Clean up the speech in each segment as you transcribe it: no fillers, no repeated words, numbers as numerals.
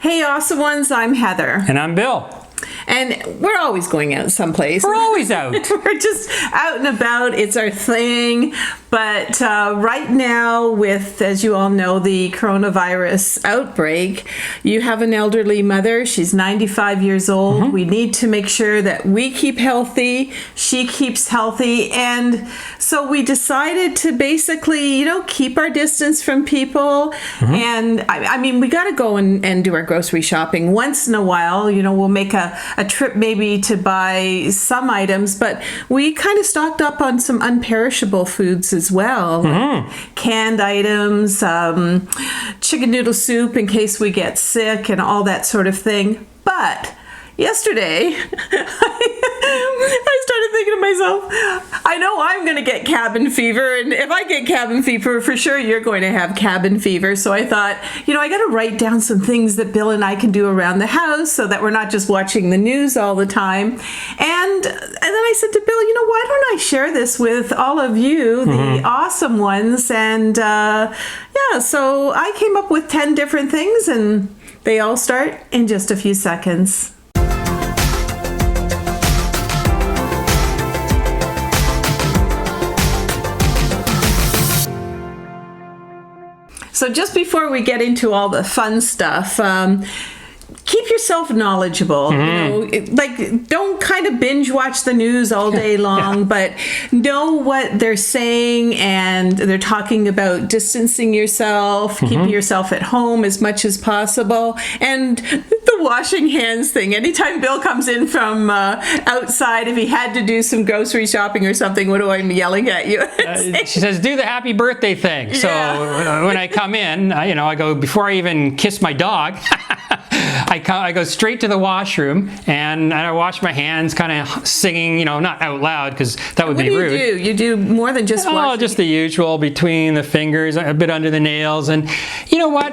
Hey, awesome ones, I'm Heather. And I'm Bill. And we're always going out someplace. We're always out. We're just out and about. It's our thing. But right now, with, as you all know, the coronavirus outbreak, you have an elderly mother. She's 95 years old. Mm-hmm. We need to make sure that we keep healthy. She keeps healthy. And so we decided to basically, keep our distance from people. Mm-hmm. And I mean, we got to go and do our grocery shopping once in a while. We'll make a trip maybe to buy some items, but we kind of stocked up on some unperishable foods as well. Mm-hmm. Canned items, chicken noodle soup in case we get sick and all that sort of thing. But yesterday, I started thinking to myself, I know I'm going to get cabin fever, and if I get cabin fever, for sure you're going to have cabin fever. So I thought, I got to write down some things that Bill and I can do around the house so that we're not just watching the news all the time. And then I said to Bill, why don't I share this with all of you, the awesome ones? And so I came up with 10 different things, and they all start in just a few seconds. So just before we get into all the fun stuff, keep yourself knowledgeable. Don't kind of binge watch the news all day long, but know what they're saying, and they're talking about distancing yourself, keeping yourself at home as much as possible, and the washing hands thing. Anytime Bill comes in from outside, if he had to do some grocery shopping or something, what do I be yelling at you? She says, do the happy birthday thing. So when I come in, I go, before I even kiss my dog, I go straight to the washroom and I wash my hands, kind of singing, not out loud because that would be rude. What do you do? You do more than just washing? Oh, just the usual, between the fingers, a bit under the nails. And you know what?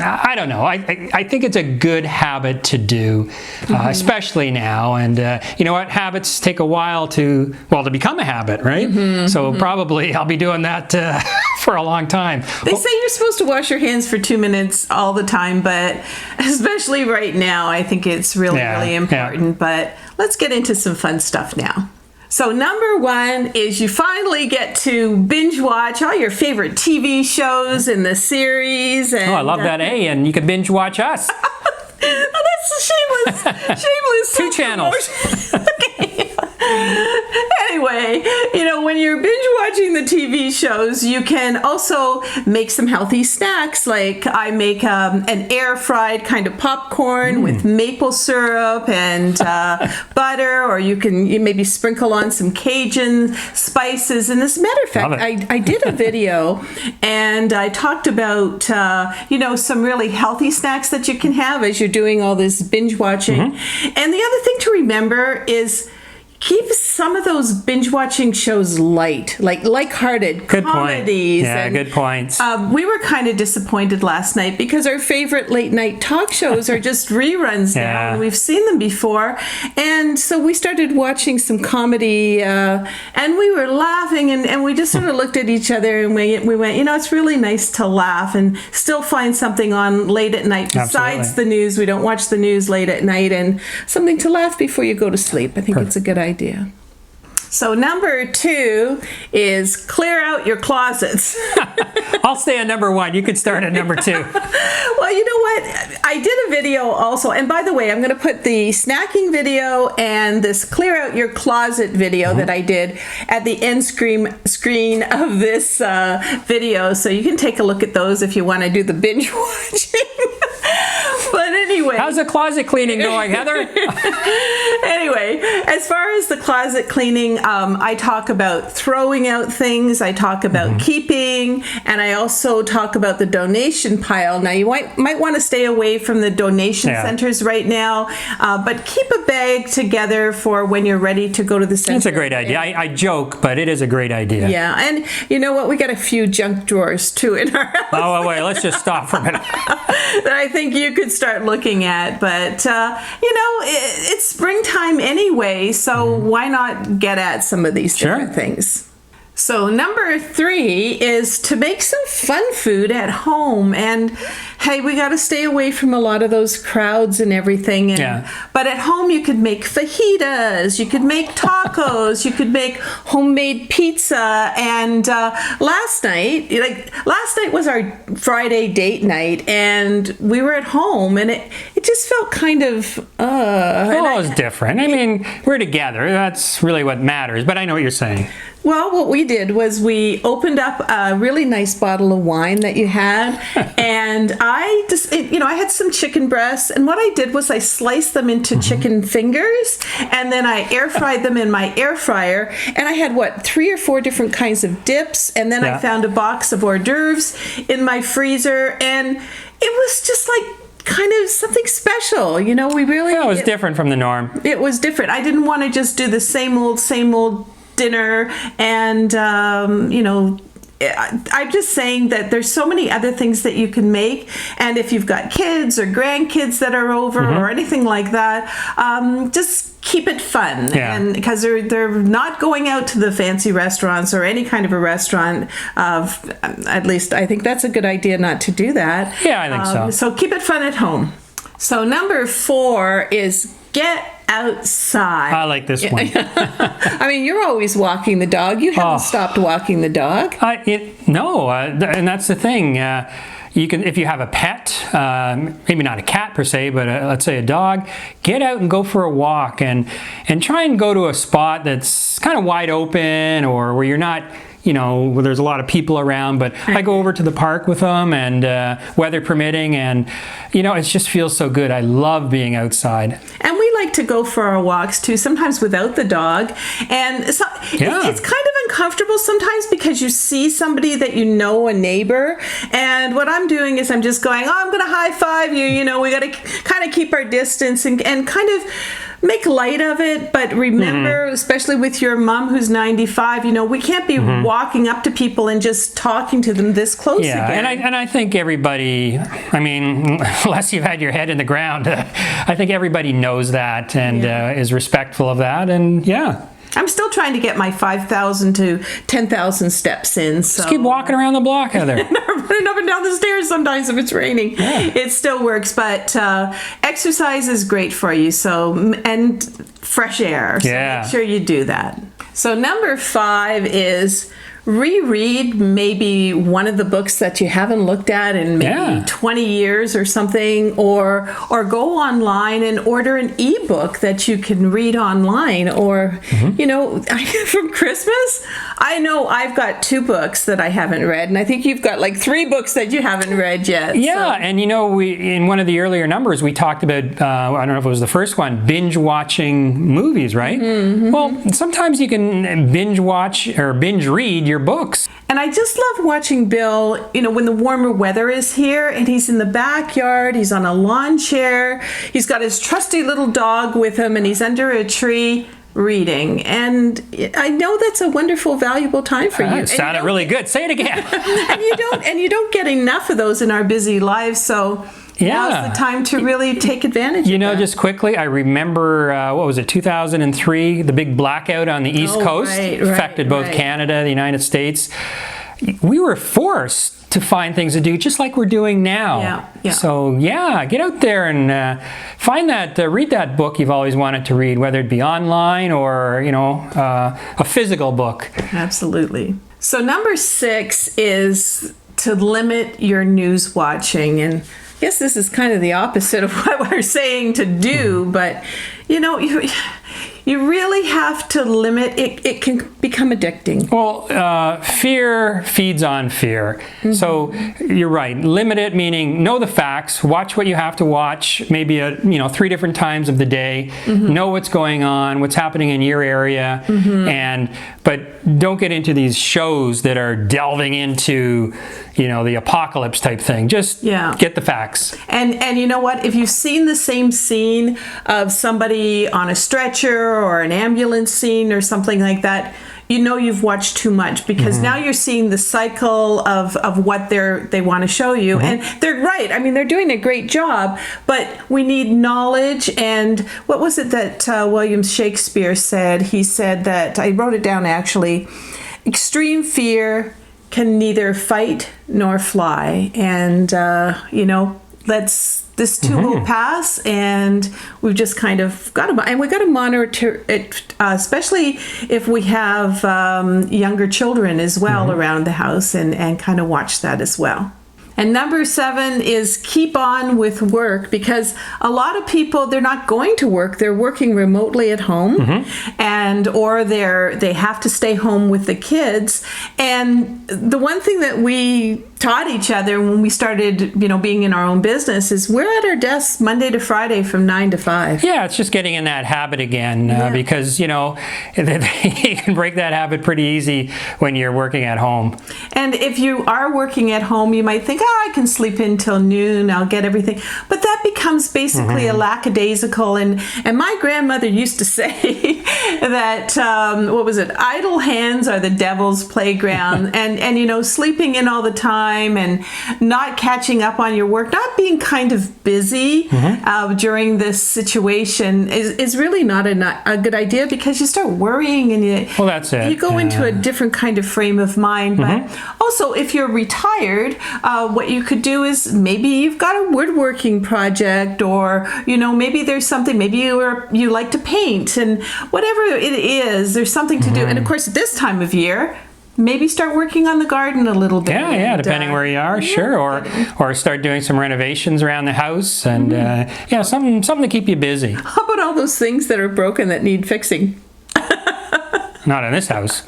I don't know. I think it's a good habit to do, especially now. And you know what? Habits take a while to become a habit, right? So probably I'll be doing that for a long time. They say you're supposed to wash your hands for 2 minutes all the time, but especially right now, I think it's really important. Yeah. But let's get into some fun stuff now. So number one is you finally get to binge watch all your favorite TV shows and the series. And, I love that, and you can binge watch us. That's shameless. 2 channels. Anyway, when you're binge watching the TV shows, you can also make some healthy snacks. Like I make an air fried kind of popcorn with maple syrup and butter, or you maybe sprinkle on some Cajun spices. And as a matter of fact, I did a video and I talked about some really healthy snacks that you can have as you're doing all this binge watching. And the other thing to remember is keep some of those binge watching shows light, like lighthearted comedies. Yeah, good points. We were kind of disappointed last night because our favorite late night talk shows are just reruns now. And we've seen them before. And so we started watching some comedy and we were laughing and we just sort of looked at each other and we went, it's really nice to laugh and still find something on late at night besides the news. We don't watch the news late at night, and something to laugh before you go to sleep. I think it's a good idea. So number 2 is clear out your closets. I'll stay on number 1. You could start at number 2. Well, you know what? I did a video also. And by the way, I'm going to put the snacking video and this clear out your closet video that I did at the end screen of this video. So you can take a look at those if you want to do the binge watching. But anyway. How's the closet cleaning going, Heather? Anyway, as far as the closet cleaning, I talk about throwing out things, I talk about keeping, and I also talk about the donation pile. Now, you might want to stay away from the donation centers right now, but keep a bag together for when you're ready to go to the center. That's a great idea. I joke, but it is a great idea. Yeah, and you know what? We got a few junk drawers, too, in our house. Oh, wait, let's just stop for a minute. That I think you could start looking at, but it's springtime anyway, so why not get at some of these different things? So number 3 is to make some fun food at home. And hey, we got to stay away from a lot of those crowds and everything. And, but at home, you could make fajitas, you could make tacos, you could make homemade pizza. And last night was our Friday date night, and we were at home, and it just felt kind of. It was different. I mean, we're together. That's really what matters. But I know what you're saying. Well, what we did was we opened up a really nice bottle of wine that you had, and I just, I had some chicken breasts, and what I did was I sliced them into chicken fingers, and then I air fried them in my air fryer, and I had 3 or 4 different kinds of dips, and then I found a box of hors d'oeuvres in my freezer, and it was just like kind of something special, we really. Yeah, it was different from the norm. It was different. I didn't want to just do the same old dinner, and I'm just saying that there's so many other things that you can make, and if you've got kids or grandkids that are over or anything like that, just keep it fun. And because they're not going out to the fancy restaurants or any kind of a restaurant. At least I think that's a good idea not to do that. Yeah, I think so. So keep it fun at home. So number 4 is get outside. I like this one. I mean, you're always walking the dog. You haven't stopped walking the dog. No, and that's the thing. You can, if you have a pet, maybe not a cat per se, but let's say a dog, get out and go for a walk, and try and go to a spot that's kind of wide open, or where you're not, where there's a lot of people around. But I go over to the park with them, and weather permitting, and it just feels so good. I love being outside. And we like to go for our walks too, sometimes without the dog. And so it's kind of uncomfortable sometimes because you see somebody that a neighbor. And what I'm doing is I'm just going, I'm going to high five you. We got to kind of keep our distance and kind of make light of it. But remember, especially with your mom who's 95, we can't be walking up to people and just talking to them this close again. And I think everybody, I mean, unless you've had your head in the ground, I think everybody knows that and is respectful of that. And I'm still trying to get my 5,000 to 10,000 steps in. So. Just keep walking around the block, Heather. Running up and down the stairs sometimes if it's raining. It still works, but exercise is great for you. So, and fresh air. So make sure you do that. So number 5 is reread maybe one of the books that you haven't looked at in maybe 20 years or something, or go online and order an ebook that you can read online, or from Christmas, I know I've got 2 books that I haven't read, and I think you've got like 3 books that you haven't read yet. And we in one of the earlier numbers we talked about, I don't know if it was the first one, binge watching movies, right? Well, sometimes you can binge watch or binge read your books. And I just love watching Bill, when the warmer weather is here and he's in the backyard, he's on a lawn chair, he's got his trusty little dog with him, and he's under a tree reading. And I know that's a wonderful, valuable time for you. It sounded really good. Say it again. and you don't get enough of those in our busy lives, so now's the time to really take advantage of that. Just quickly, I remember, 2003, the big blackout on the East Coast affected both Canada and the United States. We were forced to find things to do, just like we're doing now. So, get out there and find that, read that book you've always wanted to read, whether it be online or, a physical book. Absolutely. So number 6 is to limit your news watching. And I guess this is kind of the opposite of what we're saying to do, but you really have to limit it. It can become addicting. Well, fear feeds on fear. So you're right. Limit it, meaning know the facts, watch what you have to watch, maybe 3 different times of the day, know what's going on, what's happening in your area, but don't get into these shows that are delving into the apocalypse type thing. Just get the facts. And you know what? If you've seen the same scene of somebody on a stretcher or an ambulance scene or something like that, you've watched too much, because now you're seeing the cycle of what they want to show you. And they're right. I mean, they're doing a great job, but we need knowledge. And what was it that William Shakespeare said? He said that, I wrote it down actually, extreme fear can neither fight nor fly. And, this too will pass, and we've just kind of got to, and we got to monitor it, especially if we have younger children as well around the house, and kind of watch that as well. And number 7 is keep on with work, because a lot of people, they're not going to work. They're working remotely at home, or they have to stay home with the kids. And the one thing that we taught each other when we started, being in our own business is we're at our desks Monday to Friday from 9 to 5. Yeah, it's just getting in that habit again, because, you can break that habit pretty easy when you're working at home. And if you are working at home, you might think, I can sleep until noon, I'll get everything. But that becomes basically a lackadaisical. And my grandmother used to say that, idle hands are the devil's playground. and sleeping in all the time and not catching up on your work, not being kind of busy during this situation is really not a good idea, because you start worrying and that's it. You go into a different kind of frame of mind. But also, if you're retired, what you could do is maybe you've got a woodworking project, or maybe there's something, maybe you like to paint, and whatever it is, there's something to do. And of course, at this time of year, maybe start working on the garden a little bit. Yeah, depending where you are, sure. Or start doing some renovations around the house, and something to keep you busy. How about all those things that are broken that need fixing? Not in this house.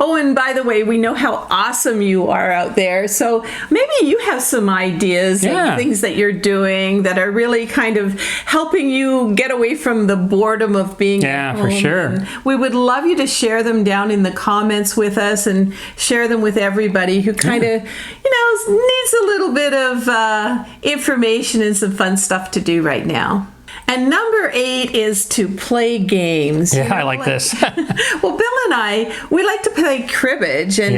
Oh, and by the way, we know how awesome you are out there. So maybe you have some ideas of things that you're doing that are really kind of helping you get away from the boredom of being at home. Yeah, for sure. And we would love you to share them down in the comments with us, and share them with everybody who kind of, needs a little bit of information and some fun stuff to do right now. And number 8 is to play games. Yeah, I like this. Well, Bill and I, we like to play cribbage, and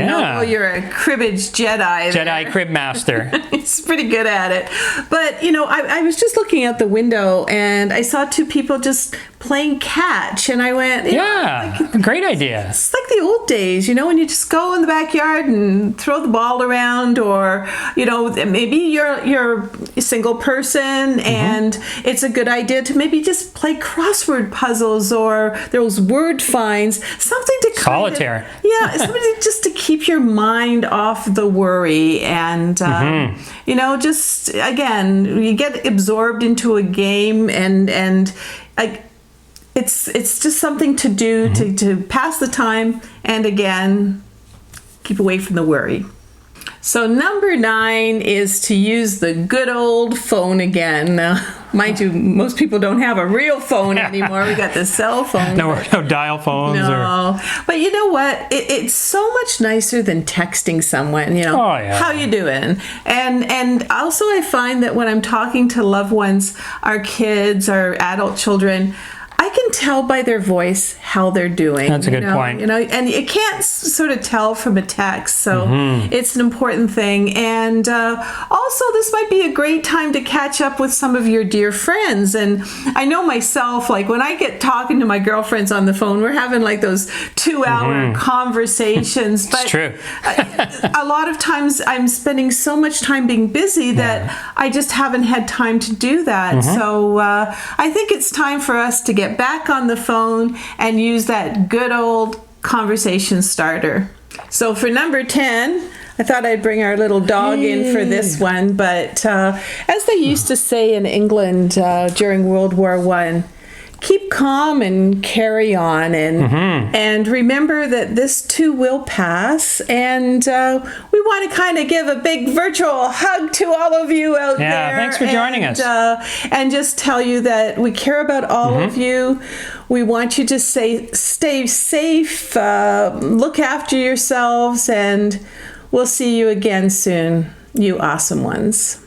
you're a cribbage Jedi. Jedi crib master. He's pretty good at it. But, I was just looking out the window, and I saw 2 people just playing catch, and I went, great idea. It's like the old days, when you just go in the backyard and throw the ball around, or, maybe you're a single person, and it's a good idea to maybe just play crossword puzzles, or those word finds, something to solitaire. Something just to keep your mind off the worry, and just again, you get absorbed into a game, and it's just something to do to pass the time, and again, keep away from the worry. So number 9 is to use the good old phone again. Now, mind you, most people don't have a real phone anymore. We got the cell phone. No dial phones. No. But you know what? It's so much nicer than texting someone, how you doing? And also I find that when I'm talking to loved ones, our kids, our adult children, I can tell by their voice how they're doing. That's a good point. And you can't sort of tell from a text, so it's an important thing. And also, this might be a great time to catch up with some of your dear friends. And I know myself, like when I get talking to my girlfriends on the phone, we're having like those 2-hour conversations. But it's true. A lot of times I'm spending so much time being busy that I just haven't had time to do that. So I think it's time for us to get back on the phone and use that good old conversation starter. So for number 10, I thought I'd bring our little dog in for this one, but as they used to say in England during World War I, keep calm and carry on, and remember that this too will pass, and we want to kind of give a big virtual hug to all of you out there. Yeah, thanks for joining us. And just tell you that we care about all of you. We want you to stay safe, look after yourselves, and we'll see you again soon, you awesome ones.